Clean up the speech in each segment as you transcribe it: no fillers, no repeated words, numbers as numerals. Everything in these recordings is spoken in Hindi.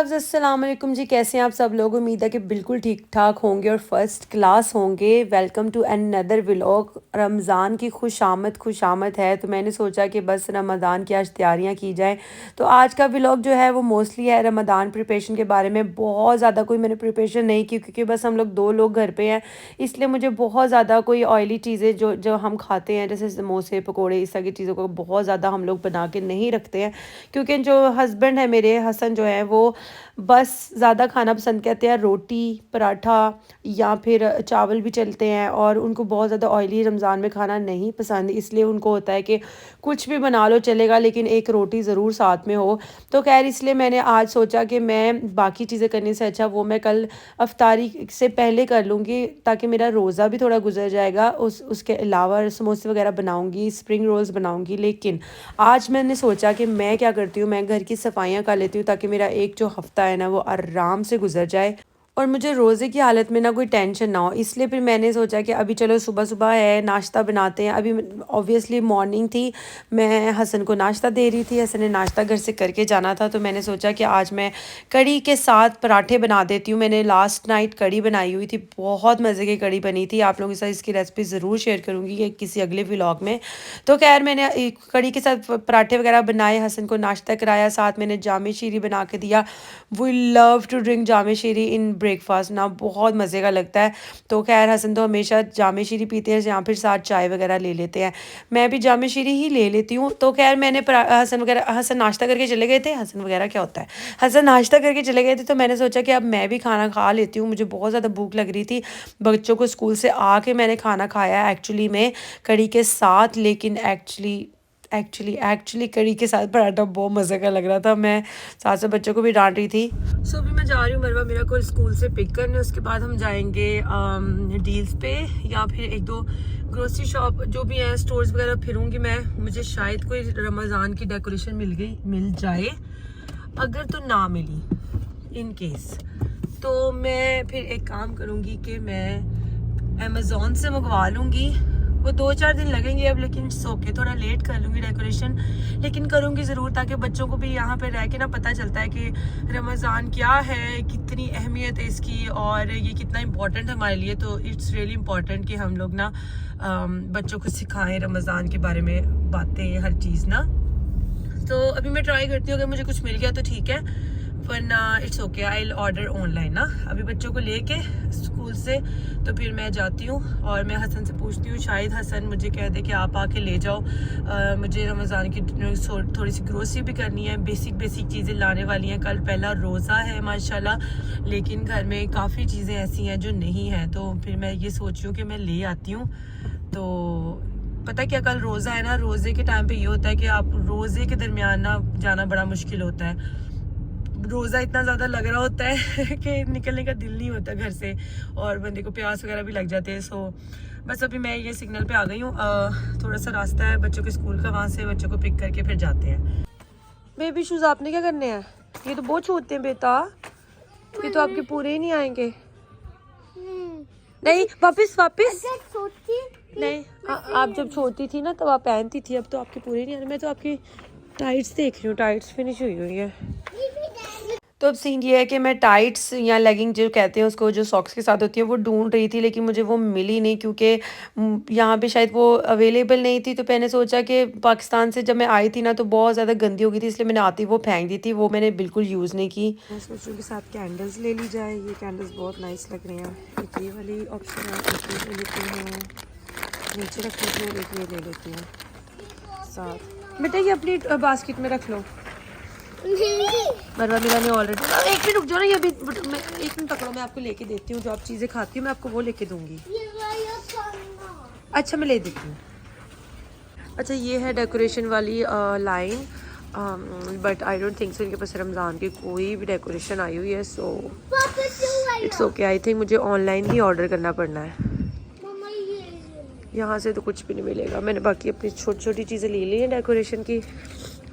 लव्स अस्सलाम वालेकुम जी। कैसे हैं आप सब लोग? उम्मीद है कि बिल्कुल ठीक ठाक होंगे और फर्स्ट क्लास होंगे। Welcome to another vlog. Ramzan की खुश आमद है, तो मैंने सोचा कि बस रमज़ान की आज तैयारियां की जाएं। तो आज का व्लॉग जो है वो मोस्टली है रमज़ान प्रिपरेशन के बारे में। बहुत ज़्यादा कोई मैंने प्रिपरेशन नहीं की क्योंकि बस हम लोग 2 लोग घर पे हैं, इसलिए मुझे बहुत ज़्यादा कोई ऑयली चीज़ें जो जो हम खाते हैं जैसे समोसे पकोड़े इस तरह की चीज़ों को बहुत ज़्यादा हम लोग बना के नहीं रखते हैं। क्योंकि जो हस्बैंड है मेरे हसन जो है वो बस ज़्यादा खाना पसंद करते हैं, रोटी पराठा या फिर चावल भी चलते हैं, और उनको बहुत ज़्यादा ऑयली रमज़ान में खाना नहीं पसंद, इसलिए उनको होता है कि कुछ भी बना लो चलेगा लेकिन एक रोटी ज़रूर साथ में हो। तो खैर इसलिए मैंने आज सोचा कि मैं बाकी चीज़ें करने से अच्छा वो मैं कल अफ्तारी से पहले कर लूँगी ताकि मेरा रोज़ा भी थोड़ा गुजर जाएगा। उसके अलावा समोसे वगैरह बनाऊँगी, स्प्रिंग रोल्स बनाऊँगी। लेकिन आज मैंने सोचा कि मैं क्या करती हूँ, मैं घर की सफाइयाँ कर लेती हूँ ताकि मेरा एक जो हफ़्ता है ना वो आराम से गुजर जाए और मुझे रोज़े की हालत में ना कोई टेंशन ना हो। इसलिए फिर मैंने सोचा कि अभी चलो सुबह सुबह है, नाश्ता बनाते हैं। अभी ऑब्वियसली मॉर्निंग थी, मैं हसन को नाश्ता दे रही थी, हसन ने नाश्ता घर से करके जाना था, तो मैंने सोचा कि आज मैं कड़ी के साथ पराठे बना देती हूँ। मैंने लास्ट नाइट कड़ी बनाई हुई थी, बहुत मज़े की कड़ी बनी थी। आप लोगों के साथ इसकी रेसिपी ज़रूर शेयर करूँगी कि किसी अगले व्लॉग में। तो खैर मैंने कड़ी के साथ पराठे वगैरह बनाए, हसन को नाश्ता कराया, साथ मैंने जामे शीरी बना के दिया। वी लव टू ड्रिंक जामे शीरी इन ब्रेकफास्ट ना, बहुत मज़े का लगता है। तो खैर हसन तो हमेशा जामे शीरी पीते हैं या फिर साथ चाय वगैरह ले लेते हैं, मैं भी जामे शीरी ही ले लेती हूँ। तो खैर मैंने हसन नाश्ता करके चले गए थे, हसन वगैरह क्या होता है, हसन नाश्ता करके चले गए थे, तो मैंने सोचा कि अब मैं भी खाना खा लेती हूँ। मुझे बहुत ज़्यादा भूख लग रही थी, बच्चों को स्कूल से आके मैंने खाना खाया एक्चुअली में कड़ी के साथ। लेकिन एक्चुअली कड़ी के साथ पराठा बहुत मज़े का लग रहा था। मैं साथ साथ बच्चों को भी डांट रही थी। सो अभी मैं जा रही हूँ मरवा मेरा को स्कूल से पिक करने, उसके बाद हम जाएंगे डील्स पे या फिर 1-2 ग्रोसरी शॉप जो भी है स्टोर्स वगैरह फिरूंगी मैं। मुझे शायद कोई रमज़ान की डेकोरेशन मिल जाए, अगर तो ना मिली इन केस तो मैं फिर एक काम करूँगी कि मैं अमेज़ोन से मंगवा लूँगी। वो 2-4 दिन लगेंगे अब, लेकिन सोके थोड़ा लेट कर लूँगी डेकोरेशन, लेकिन करूँगी ज़रूर ताकि बच्चों को भी यहाँ पे रह के ना पता चलता है कि रमज़ान क्या है, कितनी अहमियत है इसकी और ये कितना इम्पोर्टेंट है हमारे लिए। तो इट्स रियली इम्पोर्टेंट कि हम लोग ना बच्चों को सिखाएं रमज़ान के बारे में बातें, हर चीज़ ना। तो अभी मैं ट्राई करती हूँ, अगर मुझे कुछ मिल गया तो ठीक है, वरना it's okay, I will order online ना। अभी बच्चों को लेके स्कूल से तो फिर मैं जाती हूँ और मैं हसन से पूछती हूँ, शायद हसन मुझे कह दे कि आप आके ले जाओ। मुझे रमज़ान की थोड़ी सी ग्रोसरी भी करनी है, बेसिक चीज़ें लाने वाली हैं। कल पहला रोज़ा है माशाल्लाह, लेकिन घर में काफ़ी चीज़ें ऐसी हैं जो नहीं हैं, तो फिर मैं ये सोच रही हूँ कि मैं ले आती हूँ। तो पता क्या, कल रोज़ा है ना, रोज़े के टाइम पे ये होता है कि आप रोज़े के दरमियान ना जाना बड़ा मुश्किल होता है। रोज़ा इतना ज़्यादा लग रहा होता है कि निकलने का दिल नहीं होता घर से, और बंदे को प्यास वगैरह भी लग जाते हैं। सो बस अभी मैं ये सिग्नल पे आ गई हूँ, थोड़ा सा रास्ता है बच्चों के स्कूल का, वहाँ से बच्चों को पिक करके फिर जाते हैं। बेबी शूज़ आपने क्या करने हैं? ये तो बहुत छोटे हैं बेटा, ये तो आपके पूरे ही नहीं आएंगे। नहीं वापस नहीं, आप जब छोटी थी ना तब आप पहनती थी, अब तो आपके पूरे नहीं आ रहे। मैं तो आपकी टाइट्स देख रही हूँ, टाइट्स फिनिश हुई है। तो अब सीन ये है कि मैं टाइट्स या लेगिंग जो कहते हैं उसको, जो सॉक्स के साथ होती है, वो ढूंढ रही थी, लेकिन मुझे वो मिली नहीं क्योंकि यहाँ पे शायद वो अवेलेबल नहीं थी। तो मैंने सोचा कि पाकिस्तान से जब मैं आई थी ना तो बहुत ज़्यादा गंदी हो गई थी, इसलिए मैंने आती वो फेंक दी थी, वो मैंने बिल्कुल यूज़ नहीं की। मैं सोच रही हूँ कि साथ कैंडल्स ले ली जाए, ये कैंडल्स बहुत नाइस लग रही हैं। एक ये वाली ऑप्शन है, एक ये ले लेती हूँ, नीचे रख लेती हूँ, एक ये ले लेती हूँ साथ। बेटा ये अपनी बास्केट में रख लो। मरवा मेरा ने ऑलरेडी, एक मिनट रुक जाओ ना, ये अभी एक मिनट पकड़ो, मैं आपको लेके देती हूँ। जो आप चीज़ें खाती हूँ मैं आपको वो लेके दूँगी। अच्छा मैं ले देती हूँ। अच्छा ये है डेकोरेशन वाली line, but I don't think so इनके पास रमज़ान की कोई भी डेकोरेशन आई हुई है। So it's okay, I think मुझे ऑनलाइन ही ऑर्डर करना पड़ना है। यहाँ से तो कुछ भी नहीं मिलेगा। मैंने बाकी अपनी छोटी छोटी चीज़ें ले ली हैं डेकोरेशन की,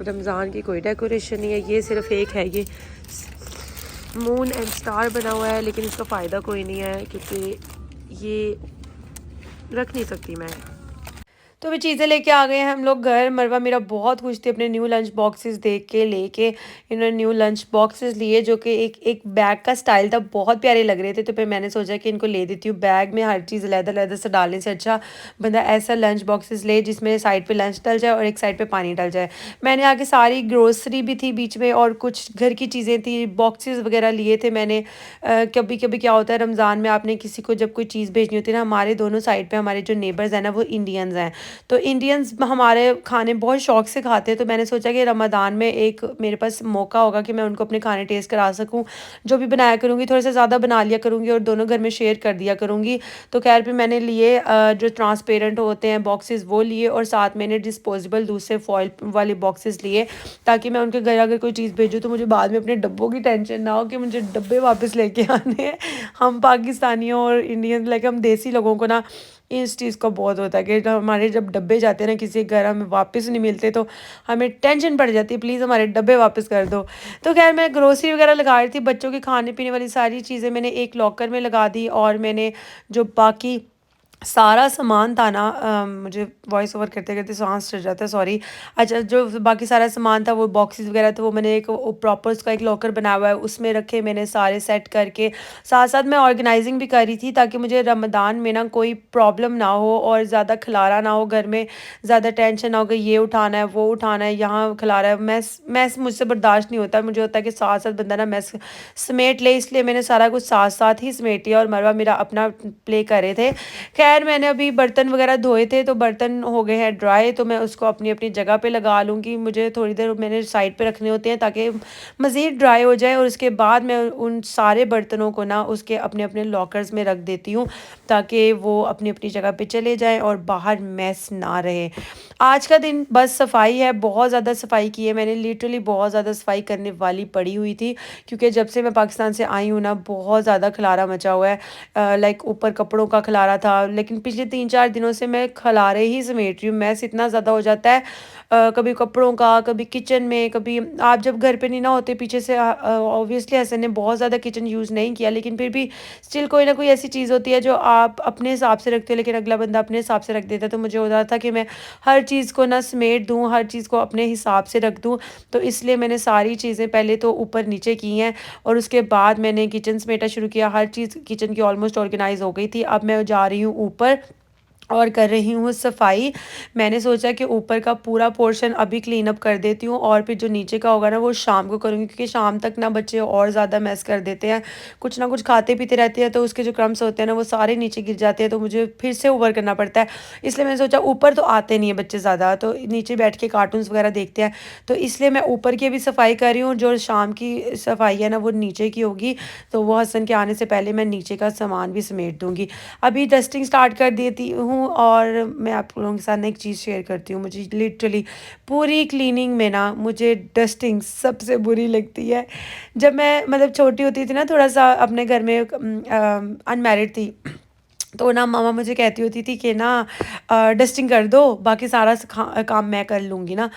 रमज़ान की कोई डेकोरेशन नहीं है। ये सिर्फ एक है, ये मून एंड स्टार बना हुआ है, लेकिन इसका फ़ायदा कोई नहीं है क्योंकि ये रख नहीं सकती मैं। तो वे चीज़ें लेके आ गए हैं हम लोग घर। मरवा मेरा बहुत खुश थी अपने न्यू लंच बॉक्सेस देख के, लेके इन्होंने न्यू लंच बॉक्सेस लिए जो कि एक एक बैग का स्टाइल था, बहुत प्यारे लग रहे थे। तो फिर मैंने सोचा कि इनको ले देती हूँ। बैग में हर चीज़ लेदर लेदर से डालने से अच्छा बंदा ऐसा लंच बॉक्सेस ले जिसमें साइड पे लंच डल जाए और एक साइड पे पानी डल जाए। मैंने आगे सारी ग्रोसरी भी थी बीच में और कुछ घर की चीज़ें थी, बॉक्सेस वगैरह लिए थे मैंने। कभी कभी क्या होता है रमज़ान में, आपने किसी को जब कोई चीज़ भेजनी होती है ना, हमारे दोनों साइड पे हमारे जो नेबर्स हैं ना वो इंडियंस हैं। तो इंडियंस हमारे खाने बहुत शौक से खाते हैं। तो मैंने सोचा कि रमज़ान में एक मेरे पास मौका होगा कि मैं उनको अपने खाने टेस्ट करा सकूं। जो भी बनाया करूँगी थोड़ा सा ज़्यादा बना लिया करूँगी और दोनों घर में शेयर कर दिया करूँगी। तो खैर फिर मैंने लिए जो ट्रांसपेरेंट होते हैं बॉक्सेस वो लिए, और साथ मैंने डिस्पोजेबल दूसरे फॉइल वाले बॉक्सेस लिए, ताकि मैं उनके घर अगर कोई चीज़ भेजूँ तो मुझे बाद में अपने डब्बों की टेंशन ना हो कि मुझे डब्बे वापस लेके आने हैं। हम पाकिस्तानियों और इंडियन लाइक हम देसी लोगों को ना इस चीज़ का बहुत होता है कि हमारे जब डब्बे जाते हैं ना किसी के घर, हमें वापस नहीं मिलते तो हमें टेंशन पड़ जाती है, प्लीज़ हमारे डब्बे वापस कर दो। तो खैर मैं ग्रोसरी वगैरह लगा रही थी, बच्चों के खाने पीने वाली सारी चीज़ें मैंने एक लॉकर में लगा दी, और मैंने जो बाकी सारा सामान था ना, मुझे वॉइस ओवर करते करते सांस चढ़ जाता है, सॉरी। अच्छा, जो बाकी सारा सामान था वो बॉक्सेस वगैरह, तो वो मैंने एक प्रॉपर उसका एक लॉकर बना हुआ है उसमें रखे मैंने सारे सेट करके। साथ साथ मैं ऑर्गेनाइजिंग भी करी थी ताकि मुझे रमदान में ना कोई प्रॉब्लम ना हो और ज़्यादा खलारा ना हो घर में, ज़्यादा टेंशन ना हो कि ये उठाना है वो उठाना है, यहाँ खलारा है। मैस मैस मुझसे बर्दाश्त नहीं होता, मुझे होता है कि साथ साथ बंदा ना मैस समेट ले, इसलिए मैंने सारा कुछ साथ साथ ही समेट लिया और मरवा मेरा अपना प्ले कर रहे थे। खैर मैंने अभी बर्तन वगैरह धोए थे तो बर्तन हो गए हैं ड्राई, तो मैं उसको अपनी अपनी जगह पे लगा लूँगी। मुझे थोड़ी देर मैंने साइड पे रखने होते हैं ताकि मज़ीद ड्राई हो जाए, और उसके बाद मैं उन सारे बर्तनों को ना उसके अपने अपने लॉकर्स में रख देती हूँ ताकि वो अपनी अपनी जगह पे चले जाएँ और बाहर मैस ना रहे। आज का दिन बस सफाई है, बहुत ज़्यादा सफाई की है मैंने, लिटरली बहुत ज़्यादा सफाई करने वाली पड़ी हुई थी, क्योंकि जब से मैं पाकिस्तान से आई हूँ ना बहुत ज़्यादा खलारा मचा हुआ है। लाइक ऊपर कपड़ों का खलारा था, लेकिन पिछले 3-4 दिनों से मैं खलारे ही समेट रही हूँ। मैस इतना ज़्यादा हो जाता है, कभी कपड़ों का, कभी किचन में, कभी आप जब घर पे नहीं ना होते पीछे से। ऑब्वियसली हसन ने बहुत ज़्यादा किचन यूज़ नहीं किया, लेकिन फिर भी स्टिल कोई ना कोई ऐसी चीज़ होती है जो आप अपने हिसाब से रखते हो लेकिन अगला बंदा अपने हिसाब से रख देता है। तो मुझे हो रहा था कि मैं हर चीज़ को ना समेट दूँ, हर चीज़ को अपने हिसाब से रख दूँ। तो इसलिए मैंने सारी चीज़ें पहले तो ऊपर नीचे की हैं और उसके बाद मैंने किचन समेटा शुरू किया। हर चीज़ किचन की ऑलमोस्ट ऑर्गेनाइज़ हो गई थी। अब मैं जा रही हूँ ऊपर और कर रही हूँ सफाई। मैंने सोचा कि ऊपर का पूरा पोर्शन अभी क्लीन अप कर देती हूँ और फिर जो नीचे का होगा ना वो शाम को करूँगी, क्योंकि शाम तक ना बच्चे और ज़्यादा मैस कर देते हैं, कुछ ना कुछ खाते पीते रहते हैं तो उसके जो क्रम्स होते हैं ना वो सारे नीचे गिर जाते हैं, तो मुझे फिर से ऊपर करना पड़ता है। इसलिए मैंने सोचा, ऊपर तो आते नहीं है बच्चे ज़्यादा, तो नीचे बैठ के कार्टून्स वगैरह देखते हैं, तो इसलिए मैं ऊपर की अभी सफाई कर रही हूँ। जो शाम की सफाई है ना वो नीचे की होगी, तो वो हसन के आने से पहले मैं नीचे का सामान भी समेट दूँगी। अभी डस्टिंग स्टार्ट कर देती हूँ और मैं आप लोगों के साथ ना एक चीज़ शेयर करती हूँ। मुझे लिटरली पूरी क्लीनिंग में ना मुझे डस्टिंग सबसे बुरी लगती है। जब मैं मतलब छोटी होती थी ना, थोड़ा सा अपने घर में अनमैरिड थी, तो ना मामा मुझे कहती होती थी कि ना डस्टिंग कर दो, बाकी सारा काम मैं कर लूँगी ना,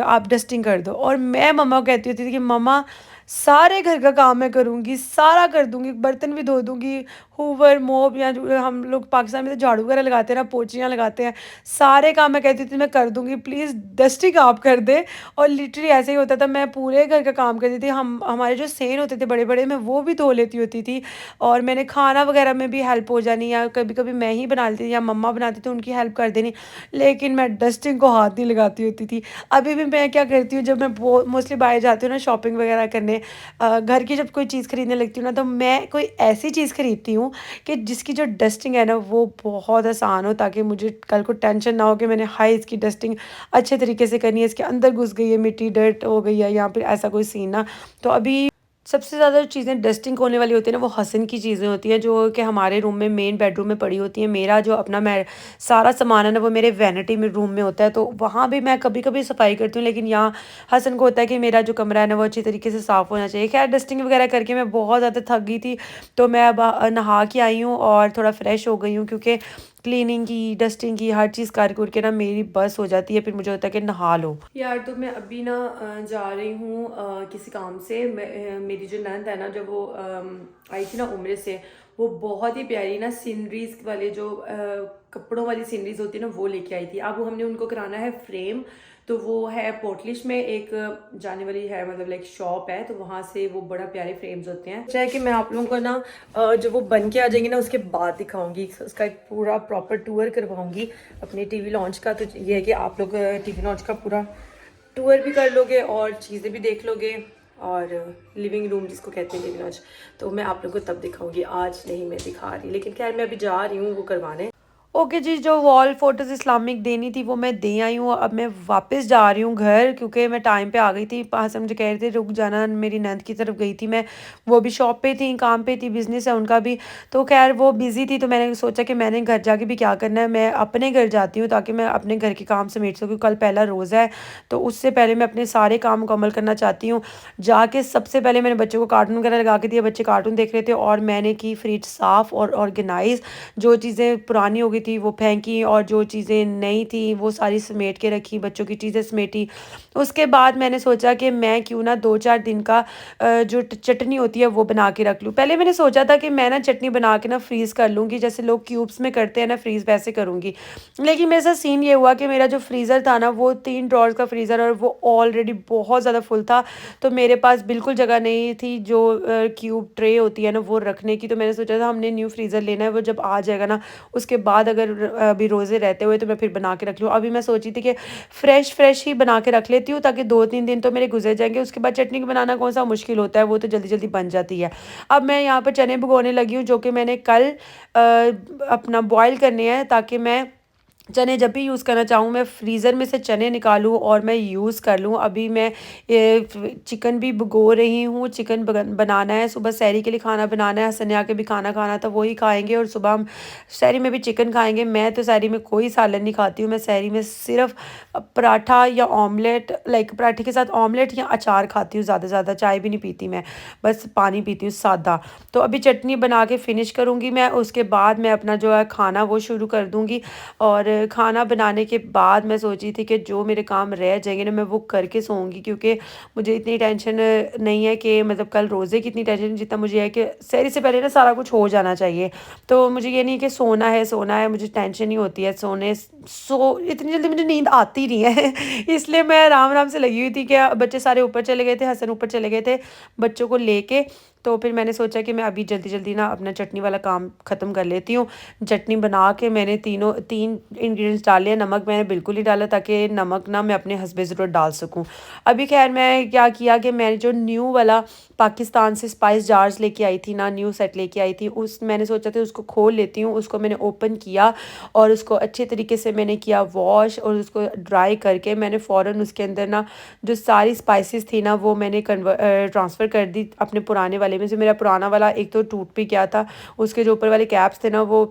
आप डस्टिंग कर दो। और मैं मम्मा को कहती होती थी कि मम्मा सारे घर का काम मैं करूँगी, सारा कर दूँगी, बर्तन भी धो दूँगी, हूवर मोप या जो हम लोग पाकिस्तान में तो झाड़ू वगैरह लगाते हैं ना, पोछियाँ लगाते हैं, सारे काम मैं कहती थी मैं कर दूँगी, प्लीज़ डस्टिंग आप कर दें। और लिटरली ऐसे ही होता था, मैं पूरे घर का काम करती थी। हमारे जो सेन होते थे बड़े बड़े, मैं वो भी धो लेती होती थी, और मैंने खाना वगैरह में भी हेल्प हो जानी, या कभी कभी मैं ही बना लेती थी या मम्मा बनाती थी उनकी हेल्प कर देनी, लेकिन मैं डस्टिंग को हाथ नहीं लगाती होती थी। अभी भी मैं क्या करती हूँ, जब मैं मोस्टली बाहर जाती हूँ ना शॉपिंग वगैरह करने, घर की जब कोई चीज़ खरीदने लगती हूँ ना, तो मैं कोई ऐसी चीज़ खरीदती हूँ कि जिसकी जो डस्टिंग है ना वो बहुत आसान हो, ताकि मुझे कल को टेंशन ना हो कि मैंने हाई इसकी डस्टिंग अच्छे तरीके से करनी है, इसके अंदर घुस गई है मिट्टी, डर्ट हो गई है, या फिर ऐसा कोई सीन ना। तो अभी सबसे ज़्यादा जो चीज़ें डस्टिंग होने वाली होती है ना वो हसन की चीज़ें होती हैं, जो कि हमारे रूम में मेन बेडरूम में पड़ी होती हैं। मेरा जो अपना मैं सारा सामान है ना वो मेरे वैनिटी में रूम में होता है, तो वहाँ भी मैं कभी कभी सफाई करती हूँ, लेकिन यहाँ हसन को होता है कि मेरा जो कमरा है ना वो अच्छी तरीके से साफ़ होना चाहिए। खैर डस्टिंग वगैरह करके मैं बहुत ज़्यादा थक गई थी, तो मैं अब नहा के आई हूँ और थोड़ा फ्रेश हो गई हूँ, क्योंकि क्लीनिंग की, डस्टिंग की, हर चीज़ कर के ना मेरी बस हो जाती है, फिर मुझे होता है कि नहा लो यार। तो मैं अभी ना जा रही हूँ किसी काम से। मेरी जो नंद है ना, जब वो आई थी ना उम्र से, वो बहुत ही प्यारी ना सीनरीज वाले जो कपड़ों वाली सीनरीज होती है ना वो लेके आई थी। अब हमने उनको कराना है फ्रेम, तो वो है पोर्टलिश में एक जाने वाली है, मतलब लाइक शॉप है, तो वहाँ से वो बड़ा प्यारे फ्रेम्स होते हैं। चाहे कि मैं आप लोगों को ना जब वो बन के आ जाएंगे ना उसके बाद दिखाऊंगी, उसका एक पूरा प्रॉपर टूर करवाऊंगी अपने टीवी लॉन्च का। तो ये है कि आप लोग टीवी लॉन्च का पूरा टूर भी कर लोगे और चीज़ें भी देख लोगे, और लिविंग रूम जिसको कहते हैं लिविंग लॉन्च, तो मैं आप लोगों को तब दिखाऊंगी, आज नहीं मैं दिखा रही। लेकिन खैर मैं अभी जा रही हूँ वो करवाने। ओके जी, जो वॉल फोटोज़ इस्लामिक देनी थी वो मैं दे आई हूँ। अब मैं वापस जा रही हूँ घर, क्योंकि मैं टाइम पे आ गई थी। पास मुझे कह रहे थे रुक जाना, मेरी नंद की तरफ गई थी मैं, वो भी शॉप पे थी, काम पे थी, बिजनेस है उनका भी। तो खैर वो बिज़ी थी, तो मैंने सोचा कि मैंने घर जाके भी क्या करना है, मैं अपने घर जाती हूँ ताकि मैं अपने घर के काम समेट सकूँ। कल पहला रोज़ा है, तो उससे पहले मैं अपने सारे काम मुकम्मल करना चाहती हूँ। जाके सबसे पहले मैंने बच्चों को कार्टून वगैरह लगा के दिया, बच्चे कार्टून देख रहे थे, और मैंने की फ्रिज साफ़ और ऑर्गेनाइज। जो चीज़ें पुरानी हो गई थी वो फेंकी, और जो चीज़ें नई थी वो सारी समेट के रखी, बच्चों की चीज़ें समेटी। उसके बाद मैंने सोचा कि मैं क्यों ना 2-4 दिन का जो चटनी होती है वो बना के रख लूँ। पहले मैंने सोचा था कि मैं ना चटनी बना के ना फ्रीज़ कर लूँगी, जैसे लोग क्यूब्स में करते हैं ना फ्रीज़, वैसे करूँगी। लेकिन मेरे साथ सीन ये हुआ कि मेरा जो फ्रीज़र था ना वो 3 ड्रॉर्स का फ्रीज़र, और वो ऑलरेडी बहुत ज़्यादा फुल था। तो मेरे पास बिल्कुल जगह नहीं थी जो क्यूब ट्रे होती है ना वो रखने की। तो मैंने सोचा था हमने न्यू फ्रीज़र लेना है, वो जब आ जाएगा ना उसके बाद अगर अभी रोज़े रहते हुए तो मैं फिर बना के रख लूँ। अभी मैं सोची थी कि फ्रेश ही बना के रख लेती हूँ ताकि 2-3 दिन तो मेरे गुजर जाएंगे। उसके बाद चटनी बनाना कौन सा मुश्किल होता है, वो तो जल्दी जल्दी बन जाती है। अब मैं यहाँ पर चने भिगोने लगी हूँ, जो कि मैंने कल अपना बॉयल करने हैं, ताकि मैं चने जब भी यूज़ करना चाहूँ मैं फ्रीज़र में से चने निकालूँ और मैं यूज़ कर लूँ। अभी मैं चिकन भी भिगो रही हूँ, चिकन बनाना है, सुबह सहरी के लिए खाना बनाना है, हसन ने आके भी खाना खाना था, वही खाएंगे, और सुबह हम सहरी में भी चिकन खाएंगे। मैं तो सहरी में कोई सालन नहीं खाती हूँ, मैं सहरी में सिर्फ पराठा या ऑमलेट, लाइक पराठे के साथ ऑमलेट या अचार खाती हूँ, ज़्यादा से ज़्यादा चाय भी नहीं पीती मैं, बस पानी पीती हूँ सादा। तो अभी चटनी बना के फ़िनिश करूँगी मैं, उसके बाद मैं अपना जो है खाना वो शुरू कर दूँगी। और खाना बनाने के बाद मैं सोची थी कि जो मेरे काम रह जाएंगे ना मैं वो करके सोऊंगी, क्योंकि मुझे इतनी टेंशन नहीं है कि मतलब कल रोज़े की इतनी टेंशन, जितना मुझे है कि सहरी से पहले ना सारा कुछ हो जाना चाहिए। तो मुझे ये नहीं कि सोना है, मुझे टेंशन नहीं होती है सोने, इतनी जल्दी मुझे नींद आती नहीं है इसलिए मैं आराम आराम से लगी हुई थी कि बच्चे सारे ऊपर चले गए थे, हसन ऊपर चले गए थे बच्चों को लेके। तो फिर मैंने सोचा कि मैं अभी जल्दी जल्दी ना अपना चटनी वाला काम ख़त्म कर लेती हूँ। चटनी बना के मैंने 3 इंग्रेडिएंट्स डाले हैं, नमक मैंने बिल्कुल नहीं डाला ताकि नमक ना मैं अपने हस्बे ज़रूर डाल सकूँ। अभी खैर मैं क्या किया कि मैंने जो न्यू वाला पाकिस्तान से स्पाइस जार्स लेके आई थी ना, न्यू सेट लेके आई थी, उस मैंने सोचा था उसको खोल लेती हूँ। उसको मैंने ओपन किया और उसको अच्छे तरीके से मैंने किया वॉश, और उसको ड्राई करके मैंने फ़ौरन उसके अंदर ना जो सारी स्पाइसेस थी ना वो मैंने ट्रांसफ़र कर दी अपने पुराने वाले में से। मेरा पुराना वाला एक तो टूट भी गया था, उसके जो ऊपर वाले कैप्स थे ना वो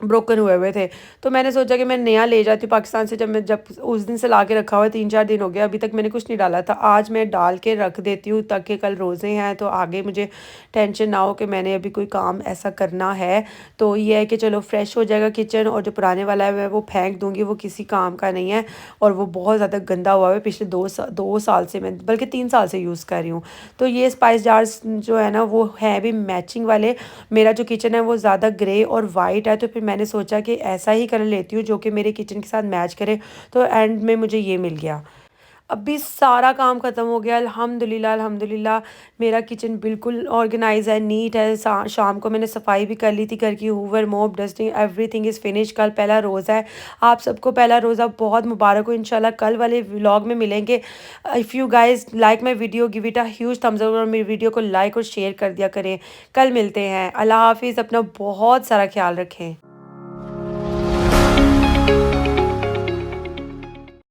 ब्रोकन हुए थे। तो मैंने सोचा कि मैं नया ले जाती हूँ पाकिस्तान से, जब उस दिन से ला के रखा हुआ है, 3-4 दिन हो गया, अभी तक मैंने कुछ नहीं डाला था। आज मैं डाल के रख देती हूँ ताकि कल रोज़े हैं तो आगे मुझे टेंशन ना हो कि मैंने अभी कोई काम ऐसा करना है। तो ये है कि चलो फ्रेश हो जाएगा किचन, और जो पुराने वाला है मैं वो फेंक दूँगी, वो किसी काम का नहीं है, और वो बहुत ज़्यादा गंदा हुआ है। पिछले 2 साल से मैं, बल्कि 3 साल से यूज़ कर रही हूँ। तो ये स्पाइस जार्स जो है ना वो है भी मैचिंग वाले। मेरा जो किचन है वो ज़्यादा ग्रे और वाइट है, तो फिर मैंने सोचा कि ऐसा ही कलर लेती हूँ जो कि मेरे किचन के साथ मैच करे। तो एंड में मुझे ये मिल गया। अभी सारा काम ख़त्म हो गया, अल्हम्दुलिल्लाह अल्हम्दुलिल्लाह। मेरा किचन बिल्कुल ऑर्गेनाइज है, नीट है। शाम को मैंने सफाई भी कर ली थी घर की, हूवर मोप डस्टिंग एवरीथिंग इज़ फिनिश। कल पहला रोज़ा है, आप सबको पहला रोज़ा बहुत मुबारक हो। इंशाल्लाह कल वाले व्लॉग में मिलेंगे। If you guys like my video give it a huge thumbs up, और मेरी वीडियो को लाइक और शेयर कर दिया करें। कल मिलते हैं, अल्लाह हाफिज़, अपना बहुत सारा ख्याल रखें।